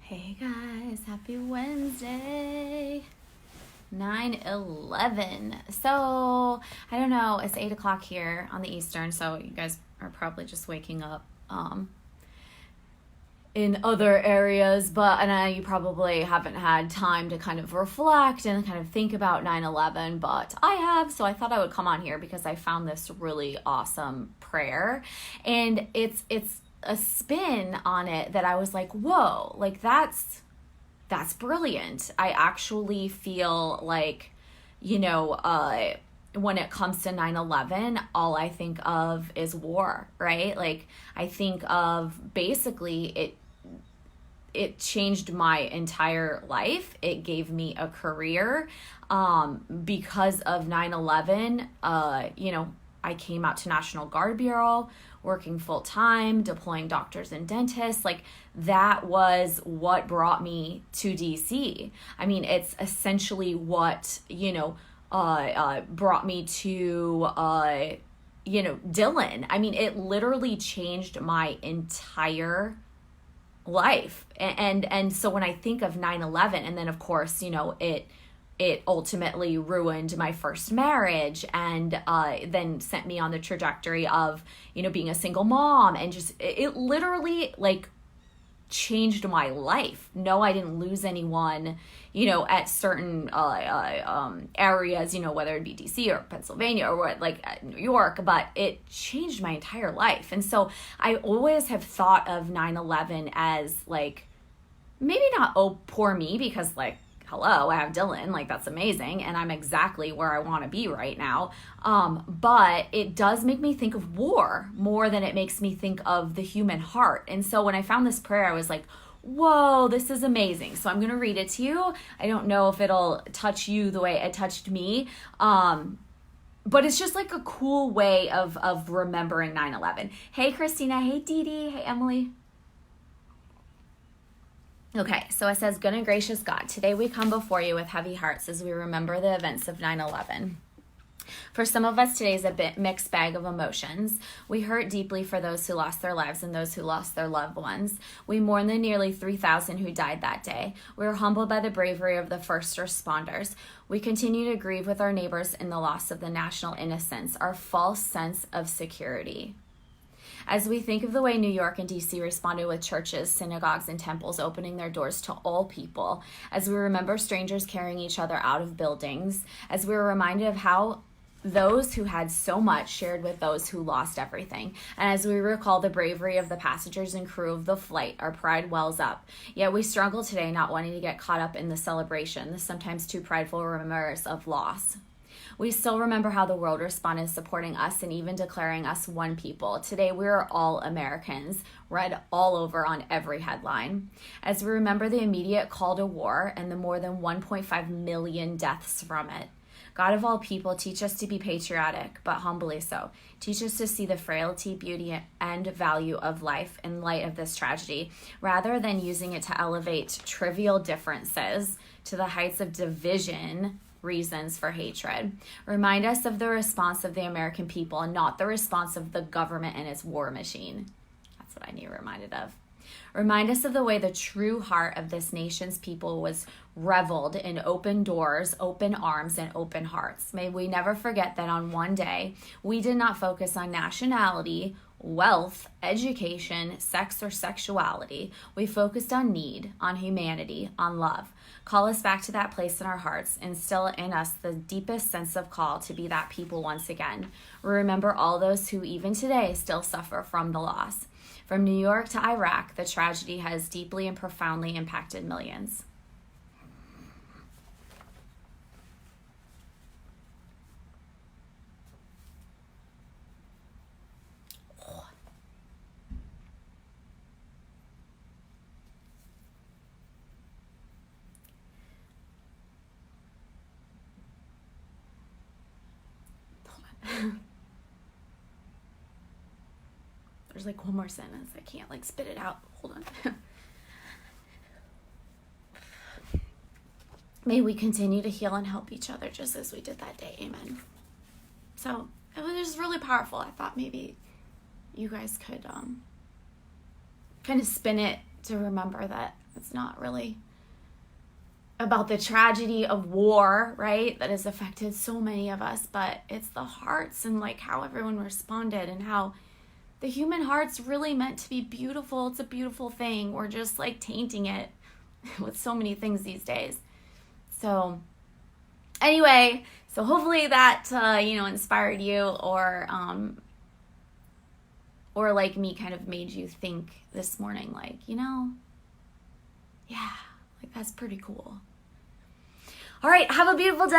Hey guys, happy Wednesday. 9/11. So, I don't know, it's 8 o'clock here on the Eastern, so you guys are probably just waking up in other areas, but you probably haven't had time to kind of reflect and kind of think about 9/11, but I have, so I thought I would come on here because I found this really awesome prayer, and it's a spin on it that I was like, whoa, like that's brilliant. I actually feel like, when it comes to 9/11, all I think of is war, right? Like I think of basically it changed my entire life. It gave me a career. Because of 9/11, I came out to National Guard Bureau, working full time, deploying doctors and dentists. Like that was what brought me to DC. I mean, it's essentially what, brought me to, Dillon. I mean, it literally changed my entire life. And so when I think of 9/11, and then of course, it ultimately ruined my first marriage and then sent me on the trajectory of, being a single mom, and just, it literally like changed my life. No, I didn't lose anyone, at certain areas, whether it be DC or Pennsylvania or what, like New York, but it changed my entire life. And so I always have thought of 9/11 as like, maybe not, oh, poor me, because like, hello, I have Dillon, like that's amazing, and I'm exactly where I want to be right now. But it does make me think of war more than it makes me think of the human heart. And so when I found this prayer, I was like, whoa, this is amazing. So I'm going to read it to you. I don't know if it'll touch you the way it touched me. But it's just like a cool way of remembering 9/11. Hey, Christina. Hey, Dee Dee. Hey, Emily. Okay, so it says, good and gracious God, today we come before you with heavy hearts as we remember the events of 9/11. For some of us, today is a bit mixed bag of emotions. We hurt deeply for those who lost their lives and those who lost their loved ones. We mourn the nearly 3,000 who died that day. We are humbled by the bravery of the first responders. We continue to grieve with our neighbors in the loss of the national innocence, our false sense of security. As we think of the way New York and DC responded with churches, synagogues, and temples opening their doors to all people, as we remember strangers carrying each other out of buildings, as we are reminded of how those who had so much shared with those who lost everything, and as we recall the bravery of the passengers and crew of the flight, our pride wells up. Yet we struggle today not wanting to get caught up in the celebration, the sometimes too prideful remembrance of loss. We still remember how the world responded, supporting us and even declaring us one people. Today, we are all Americans, read all over on every headline. As we remember the immediate call to war and the more than 1.5 million deaths from it. God of all people, teach us to be patriotic, but humbly so. Teach us to see the frailty, beauty, and value of life in light of this tragedy, rather than using it to elevate trivial differences to the heights of division, reasons for hatred. Remind us of the response of the American people and not the response of the government and its war machine. That's what I need reminded of. Remind us of the way the true heart of this nation's people was reveled in open doors, open arms, and open hearts. May we never forget that on one day, we did not focus on nationality, wealth, education, sex, or sexuality. We focused on need, on humanity, on love. Call us back to that place in our hearts. Instill in us the deepest sense of call to be that people once again. We remember all those who even today still suffer from the loss. From New York to Iraq, the tragedy has deeply and profoundly impacted millions. There's like one more sentence. I can't like spit it out. Hold on. May we continue to heal and help each other just as we did that day. Amen. So it was just really powerful. I thought maybe you guys could kind of spin it to remember that it's not really about the tragedy of war, right, that has affected so many of us, but it's the hearts and like how everyone responded and how the human heart's really meant to be beautiful. It's a beautiful thing. We're just like tainting it with so many things these days. So anyway, so hopefully that, inspired you or like me kind of made you think this morning, like, yeah, like that's pretty cool. All right, have a beautiful day.